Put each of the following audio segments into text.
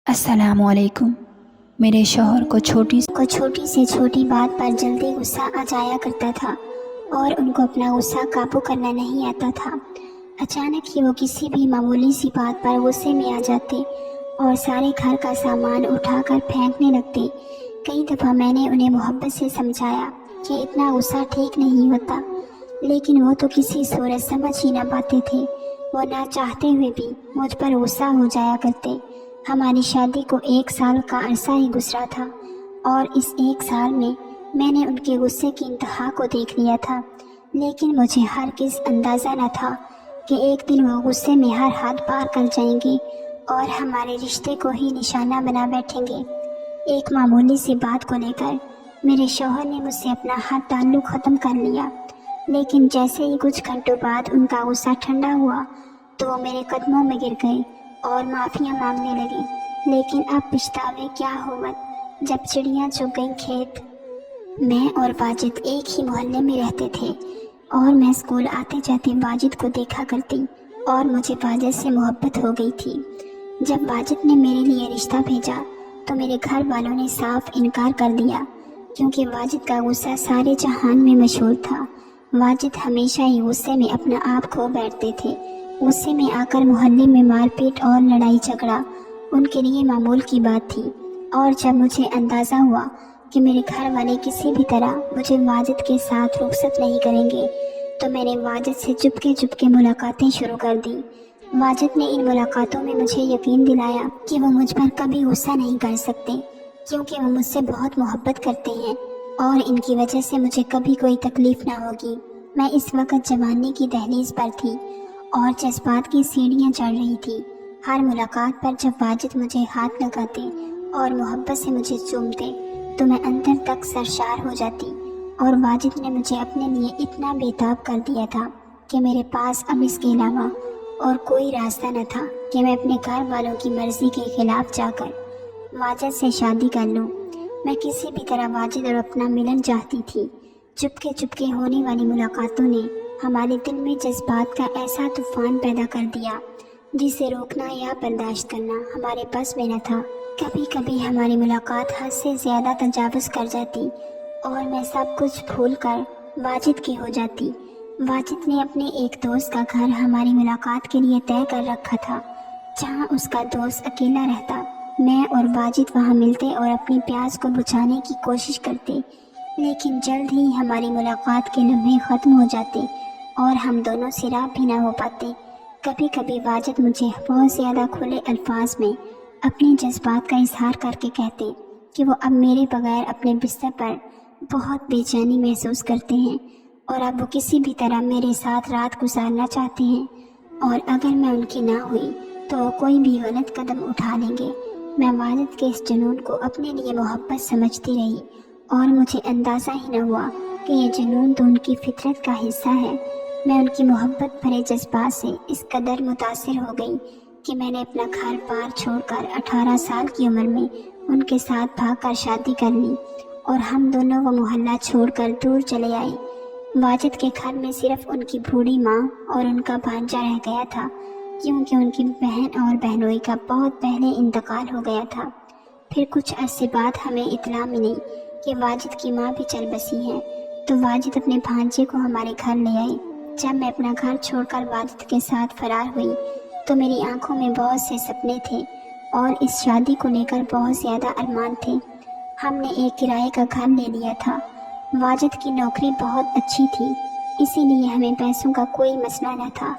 السلام علیکم۔ میرے شوہر کو چھوٹی سے چھوٹی بات پر جلدی غصہ آ جایا کرتا تھا اور ان کو اپنا غصہ قابو کرنا نہیں آتا تھا۔ اچانک ہی وہ کسی بھی معمولی سی بات پر غصے میں آ جاتے اور سارے گھر کا سامان اٹھا کر پھینکنے لگتے۔ کئی دفعہ میں نے انہیں محبت سے سمجھایا کہ اتنا غصہ ٹھیک نہیں ہوتا، لیکن وہ تو کسی صورت سمجھ ہی نہ پاتے تھے۔ وہ نہ چاہتے ہوئے بھی مجھ پر غصہ ہو جایا کرتے۔ ہماری شادی کو 1 سال کا عرصہ ہی گزرا تھا اور اس 1 سال میں نے ان کے غصے کی انتہا کو دیکھ لیا تھا، لیکن مجھے ہرگز اندازہ نہ تھا کہ ایک دن وہ غصے میں ہر حد پار کر جائیں گے اور ہمارے رشتے کو ہی نشانہ بنا بیٹھیں گے۔ ایک معمولی سی بات کو لے کر میرے شوہر نے مجھ سے اپنا ہر تعلق ختم کر لیا، لیکن جیسے ہی کچھ گھنٹوں بعد ان کا غصہ ٹھنڈا ہوا تو وہ میرے قدموں میں گر گئے اور معافیاں مانگنے لگے۔ لیکن اب پچھتاوے کیا ہوت، جب چڑیاں چگ گئیں کھیت۔ میں اور واجد ایک ہی محلے میں رہتے تھے اور میں اسکول آتے جاتے واجد کو دیکھا کرتی اور مجھے واجد سے محبت ہو گئی تھی۔ جب واجد نے میرے لیے رشتہ بھیجا تو میرے گھر والوں نے صاف انکار کر دیا، کیونکہ واجد کا غصہ سارے جہان میں مشہور تھا۔ واجد ہمیشہ ہی غصے میں اپنا آپ کھو بیٹھتے تھے۔ غصے میں آ کر محلے میں مار پیٹ اور لڑائی جھگڑا ان کے لیے معمول کی بات تھی، اور جب مجھے اندازہ ہوا کہ میرے گھر والے کسی بھی طرح مجھے واجد کے ساتھ رخصت نہیں کریں گے تو میں نے واجد سے چپکے ملاقاتیں شروع کر دی۔ واجد نے ان ملاقاتوں میں مجھے یقین دلایا کہ وہ مجھ پر کبھی غصہ نہیں کر سکتے، کیونکہ وہ مجھ سے بہت محبت کرتے ہیں اور ان کی وجہ سے مجھے کبھی کوئی تکلیف نہ ہوگی۔ میں اس وقت جوانی کی دہلیز پر تھی اور جذبات کی سیڑھیاں چڑھ رہی تھی۔ ہر ملاقات پر جب واجد مجھے ہاتھ لگاتے اور محبت سے مجھے چومتے تو میں اندر تک سرشار ہو جاتی، اور واجد نے مجھے اپنے لیے اتنا بےتاب کر دیا تھا کہ میرے پاس اب اس کے علاوہ اور کوئی راستہ نہ تھا کہ میں اپنے گھر والوں کی مرضی کے خلاف جا کر واجد سے شادی کر لوں۔ میں کسی بھی طرح واجد اور اپنا ملن چاہتی تھی۔ چپکے ہونے والی ملاقاتوں نے ہمارے دل میں جذبات کا ایسا طوفان پیدا کر دیا جسے روکنا یا برداشت کرنا ہمارے بس میں نہ تھا۔ کبھی کبھی ہماری ملاقات حد سے زیادہ تجاوز کر جاتی اور میں سب کچھ بھول کر واجد کی ہو جاتی۔ واجد نے اپنے ایک دوست کا گھر ہماری ملاقات کے لیے طے کر رکھا تھا، جہاں اس کا دوست اکیلا رہتا۔ میں اور واجد وہاں ملتے اور اپنی پیاس کو بجھانے کی کوشش کرتے، لیکن جلد ہی ہماری ملاقات کے لمحے ختم ہو جاتے اور ہم دونوں سے رابطہ بھی نہ ہو پاتے۔ کبھی کبھی واجد مجھے بہت زیادہ کھلے الفاظ میں اپنے جذبات کا اظہار کر کے کہتے کہ وہ اب میرے بغیر اپنے بستر پر بہت بے چینی محسوس کرتے ہیں اور اب وہ کسی بھی طرح میرے ساتھ رات گزارنا چاہتے ہیں، اور اگر میں ان کی نہ ہوئی تو وہ کوئی بھی غلط قدم اٹھا لیں گے۔ میں واجد کے اس جنون کو اپنے لیے محبت سمجھتی رہی اور مجھے اندازہ ہی نہ ہوا کہ یہ جنون تو ان کی فطرت کا حصہ ہے۔ میں ان کی محبت بھرے جذبات سے اس قدر متاثر ہو گئی کہ میں نے اپنا گھر بار چھوڑ کر 18 سال کی عمر میں ان کے ساتھ بھاگ کر شادی کر لی اور ہم دونوں وہ محلہ چھوڑ کر دور چلے آئے۔ واجد کے گھر میں صرف ان کی بوڑھی ماں اور ان کا بھانجا رہ گیا تھا، کیونکہ ان کی بہن اور بہنوئی کا بہت پہلے انتقال ہو گیا تھا۔ پھر کچھ عرصے بعد ہمیں اطلاع ملی کہ واجد کی ماں بھی چل بسی ہے، تو واجد اپنے بھانجے کو ہمارے گھر لے آئے۔ جب میں اپنا گھر چھوڑ کر واجد کے ساتھ فرار ہوئی تو میری آنکھوں میں بہت سے سپنے تھے اور اس شادی کو لے کر بہت زیادہ ارمان تھے۔ ہم نے ایک کرائے کا گھر لے لیا تھا۔ واجد کی نوکری بہت اچھی تھی، اسی لیے ہمیں پیسوں کا کوئی مسئلہ نہ تھا۔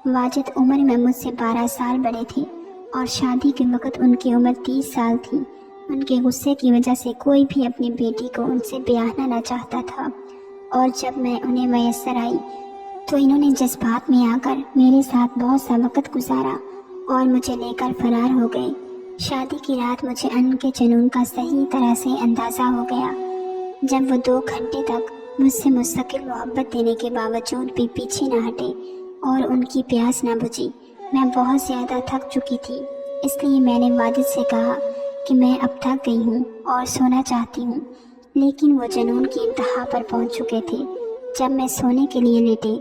واجد عمر میں مجھ سے 12 سال بڑے تھے اور شادی کے وقت ان کی عمر 30 سال تھی۔ ان کے غصے کی وجہ سے کوئی بھی اپنی بیٹی کو ان سے بیاہنا نہ چاہتا تھا، اور جب میں انہیں میسر آئی تو انہوں نے جذبات میں آ کر میرے ساتھ بہت سا وقت گزارا اور مجھے لے کر فرار ہو گئے۔ شادی کی رات مجھے ان کے جنون کا صحیح طرح سے اندازہ ہو گیا، جب وہ 2 گھنٹے تک مجھ سے مستقل محبت دینے کے باوجود بھی پیچھے نہ ہٹے اور ان کی پیاس نہ بجھی۔ میں بہت زیادہ تھک چکی تھی، اس لیے میں نے واجد سے کہا کہ میں اب تھک گئی ہوں اور سونا چاہتی ہوں، لیکن وہ جنون کی انتہا پر پہنچ چکے تھے۔ جب میں سونے کے لیے لیٹے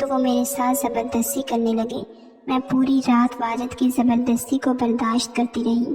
تو وہ میرے ساتھ زبردستی کرنے لگے۔ میں پوری رات واجد کی زبردستی کو برداشت کرتی رہی،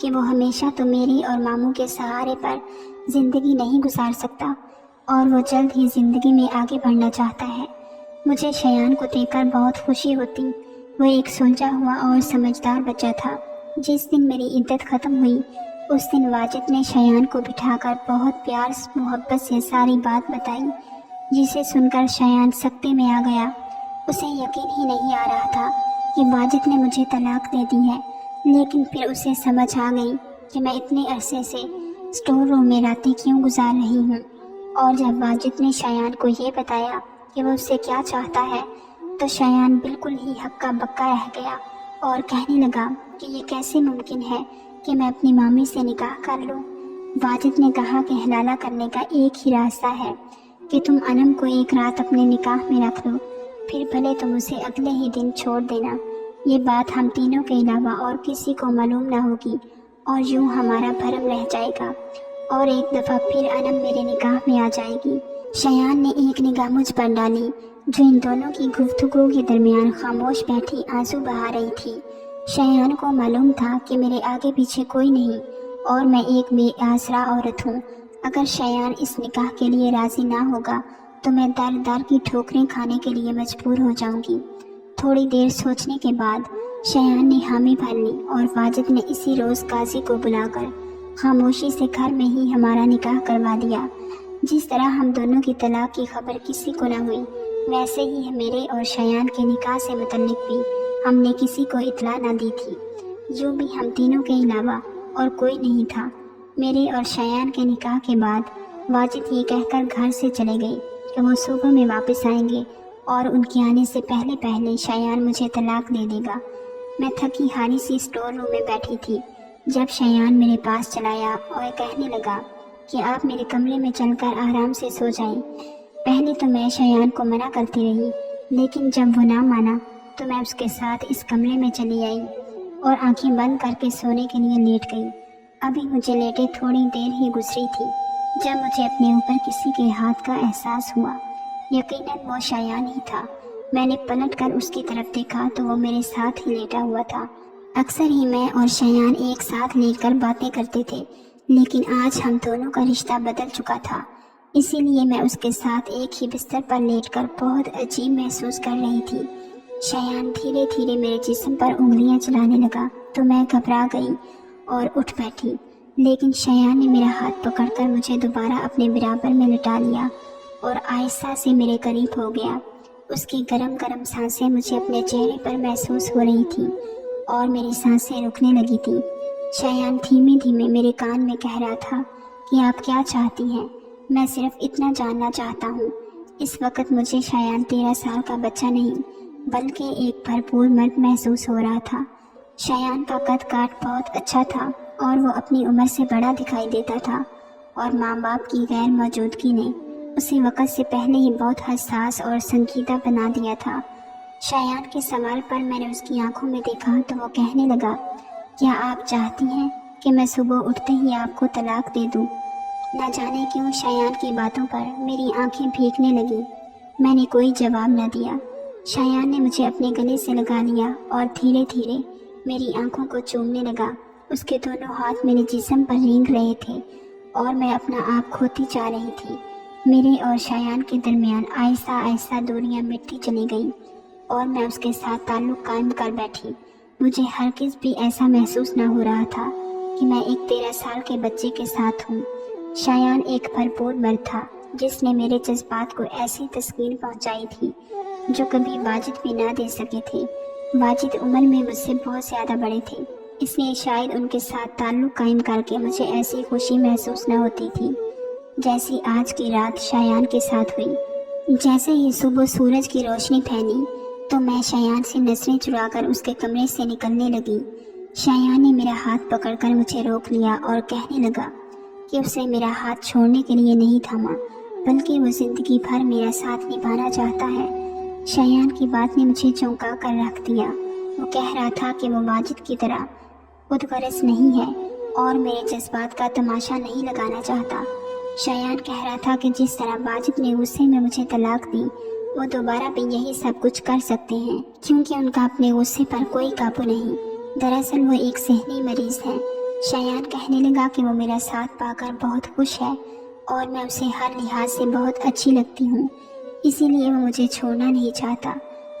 کہ وہ ہمیشہ تو میری اور ماموں کے سہارے پر زندگی نہیں گزار سکتا اور وہ جلد ہی زندگی میں آگے بڑھنا چاہتا ہے۔ مجھے شایان کو دیکھ کر بہت خوشی ہوتی۔ وہ ایک سلجھا ہوا اور سمجھدار بچہ تھا۔ جس دن میری عدت ختم ہوئی اس دن واجد نے شایان کو بٹھا کر بہت پیار محبت سے ساری بات بتائی، جسے سن کر شایان سکتے میں آ گیا۔ اسے یقین ہی نہیں آ رہا تھا کہ واجد نے مجھے طلاق دے دی ہے، لیکن پھر اسے سمجھ آ گئی کہ میں اتنے عرصے سے اسٹور روم میں راتیں کیوں گزار رہی ہوں۔ اور جب واجد نے شایان کو یہ بتایا کہ وہ اس سے کیا چاہتا ہے تو شایان بالکل ہی ہکا بکا رہ گیا اور کہنے لگا کہ یہ کیسے ممکن ہے کہ میں اپنی مامی سے نکاح کر لوں۔ واجد نے کہا کہ حلالہ کرنے کا ایک ہی راستہ ہے کہ تم انم کو ایک رات اپنے نکاح میں رکھ لو، پھر بھلے تم اسے اگلے ہی دن چھوڑ دینا۔ یہ بات ہم تینوں کے علاوہ اور کسی کو معلوم نہ ہوگی اور یوں ہمارا بھرم رہ جائے گا، اور ایک دفعہ پھر انم میرے نکاح میں آ جائے گی۔ شایان نے ایک نگاہ مجھ پر ڈالی جو ان دونوں کی گفتگو کے درمیان خاموش بیٹھی آنسو بہا رہی تھی۔ شایان کو معلوم تھا کہ میرے آگے پیچھے کوئی نہیں اور میں ایک بے آسرا عورت ہوں۔ اگر شایان اس نکاح کے لیے راضی نہ ہوگا تو میں در در کی ٹھوکریں کھانے کے لیے مجبور ہو جاؤں گی۔ تھوڑی دیر سوچنے کے بعد شایان نے حامی بھر لی اور واجد نے اسی روز قاضی کو بلا کر خاموشی سے گھر میں ہی ہمارا نکاح کروا دیا۔ جس طرح ہم دونوں کی طلاق کی خبر کسی کو نہ ہوئی، ویسے ہی میرے اور شایان کے نکاح سے متعلق بھی ہم نے کسی کو اطلاع نہ دی تھی۔ یوں بھی ہم تینوں کے علاوہ اور کوئی نہیں تھا۔ میرے اور شایان کے نکاح کے بعد واجد یہ کہہ کر گھر سے چلے گئے کہ وہ صبح میں واپس آئیں گے اور ان کے آنے سے پہلے پہلے شایان مجھے طلاق دے دے گا۔ میں تھکی ہاری سی اسٹور روم میں بیٹھی تھی جب شایان میرے پاس چلایا اور کہنے لگا کہ آپ میرے کمرے میں چل کر آرام سے سو جائیں۔ پہلے تو میں شایان کو منع کرتی رہی، لیکن جب وہ نہ مانا تو میں اس کے ساتھ اس کمرے میں چلی آئی اور آنکھیں بند کر کے سونے کے لیے لیٹ گئی۔ ابھی مجھے لیٹے تھوڑی دیر ہی گزری تھی جب مجھے اپنے اوپر کسی کے ہاتھ کا احساس ہوا۔ یقیناً وہ شایان ہی تھا۔ میں نے پلٹ کر اس کی طرف دیکھا تو وہ میرے ساتھ ہی لیٹا ہوا تھا۔ اکثر ہی میں اور شایان ایک ساتھ لیٹ کر باتیں کرتے تھے، لیکن آج ہم دونوں کا رشتہ بدل چکا تھا، اسی لیے میں اس کے ساتھ ایک ہی بستر پر لیٹ کر بہت عجیب محسوس کر رہی تھی۔ شایان دھیرے دھیرے میرے جسم پر انگلیاں چلانے لگا تو میں گھبرا گئی اور اٹھ بیٹھی، لیکن شایان نے میرا ہاتھ پکڑ کر مجھے دوبارہ اپنے برابر میں لٹا لیا اور آہستہ سے میرے قریب ہو گیا۔ اس کی گرم گرم سانسیں مجھے اپنے چہرے پر محسوس ہو رہی تھیں اور میری سانسیں رکنے لگی تھیں۔ شایان دھیمے دھیمے میرے کان میں کہہ رہا تھا کہ آپ کیا چاہتی ہیں؟ میں صرف اتنا جاننا چاہتا ہوں۔ اس وقت مجھے شایان 13 سال کا بچہ نہیں بلکہ ایک بھرپور مرد محسوس ہو رہا تھا۔ شایان کا قد کاٹ بہت اچھا تھا اور وہ اپنی عمر سے بڑا دکھائی دیتا تھا، اور ماں باپ کی غیر موجودگی نے اسے وقت سے پہلے ہی بہت حساس اور سنجیدہ بنا دیا تھا۔ شایان کے سوال پر میں نے اس کی آنکھوں میں دیکھا تو وہ کہنے لگا، کیا آپ چاہتی ہیں کہ میں صبح اٹھتے ہی آپ کو طلاق دے دوں؟ نہ جانے کیوں شایان کی باتوں پر میری آنکھیں بھیگنے لگیں۔ میں نے کوئی جواب نہ دیا۔ شایان نے مجھے اپنے گلے سے لگا لیا اور دھیرے دھیرے میری آنکھوں کو چومنے لگا۔ اس کے دونوں ہاتھ میرے جسم پر رینگ رہے تھے اور میں اپنا آپ کھوتی جا رہی تھی۔ میرے اور شایان کے درمیان آہستہ آہستہ دوریاں مٹتی چلی گئیں اور میں اس کے ساتھ تعلق قائم کر بیٹھی۔ مجھے ہرگز بھی ایسا محسوس نہ ہو رہا تھا کہ میں ایک 13 سال کے بچے کے ساتھ ہوں۔ شایان ایک بھرپور مرد تھا جس نے میرے جذبات کو ایسی تسکین پہنچائی تھی جو کبھی واجد بھی نہ دے سکے تھے۔ واجد عمر میں مجھ سے بہت زیادہ بڑے تھے، اس لیے شاید ان کے ساتھ تعلق قائم کر کے مجھے ایسی خوشی محسوس نہ ہوتی تھی جیسی آج کی رات شایان کے ساتھ ہوئی۔ جیسے ہی صبح سورج کی روشنی پھیلی تو میں شایان سے نظریں چرا کر اس کے کمرے سے نکلنے لگی۔ شایان نے میرا ہاتھ پکڑ کر مجھے روک لیا اور کہنے لگا کہ اسے میرا ہاتھ چھوڑنے کے لیے نہیں تھاما بلکہ وہ زندگی بھر میرا ساتھ نبھانا چاہتا ہے۔ شایان کی بات نے مجھے چونکا کر رکھ دیا۔ وہ کہہ رہا تھا کہ وہ واجد کی طرح خود غرض نہیں ہے اور میرے جذبات کا تماشا نہیں لگانا چاہتا۔ شایان کہہ رہا تھا کہ جس طرح واجد نے غصے میں مجھے طلاق دی وہ دوبارہ بھی یہی سب کچھ کر سکتے ہیں کیونکہ ان کا اپنے غصے پر کوئی قابو نہیں۔ دراصل وہ ایک ذہنی مریض ہے شایان کہنے لگا کہ وہ میرا ساتھ پا کر بہت خوش ہے اور میں اسے ہر لحاظ سے بہت اچھی لگتی ہوں، اسی لیے وہ مجھے چھوڑنا نہیں چاہتا۔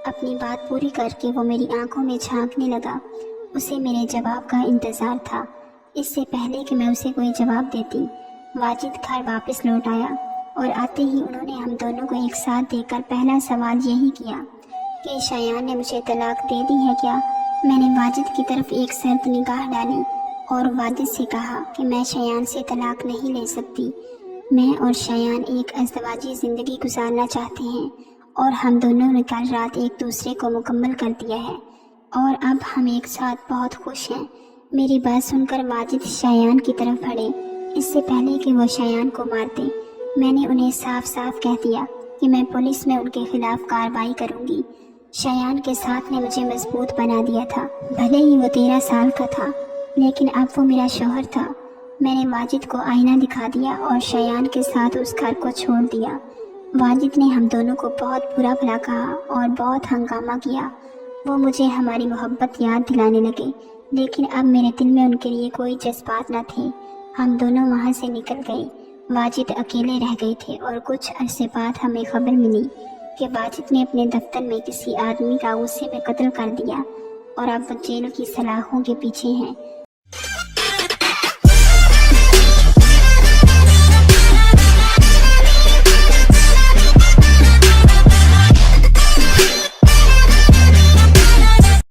اپنی بات پوری کر کے وہ میری آنکھوں میں جھانکنے لگا۔ اسے میرے جواب کا انتظار تھا۔ اس سے پہلے کہ میں اسے کوئی جواب دیتی، واجد گھر واپس لوٹ آیا اور آتے ہی انہوں نے ہم دونوں کو ایک ساتھ دیکھ کر پہلا سوال یہی کیا کہ شایان نے مجھے طلاق دے دی ہے کیا؟ میں نے واجد کی طرف ایک سرد نگاہ ڈالی اور واجد سے کہا کہ میں شایان سے طلاق نہیں لے سکتی۔ میں اور شایان ایک ازدواجی زندگی گزارنا چاہتے ہیں اور ہم دونوں نے کل رات ایک دوسرے کو مکمل کر دیا ہے اور اب ہم ایک ساتھ بہت خوش ہیں۔ میری بات سن کر واجد شایان کی طرف بڑھے۔ اس سے پہلے کہ وہ شایان کو مارتے، میں نے انہیں صاف صاف کہہ دیا کہ میں پولیس میں ان کے خلاف کارروائی کروں گی۔ شایان کے ساتھ نے مجھے مضبوط بنا دیا تھا، بھلے ہی وہ 13 سال کا تھا، لیکن اب وہ میرا شوہر تھا۔ میں نے واجد کو آئینہ دکھا دیا اور شایان کے ساتھ اس گھر کو چھوڑ دیا۔ واجد نے ہم دونوں کو بہت برا بھلا کہا اور بہت ہنگامہ کیا۔ وہ مجھے ہماری محبت یاد دلانے لگے، لیکن اب میرے دل میں ان کے لیے کوئی جذبات نہ تھے۔ ہم دونوں وہاں سے نکل گئے۔ واجد اکیلے رہ گئے تھے اور کچھ عرصے بعد ہمیں خبر ملی کہ واجد نے اپنے دفتر میں کسی آدمی کا غصے میں قتل کر دیا اور اب وہ جیل کی سلاخوں کے پیچھے ہیں۔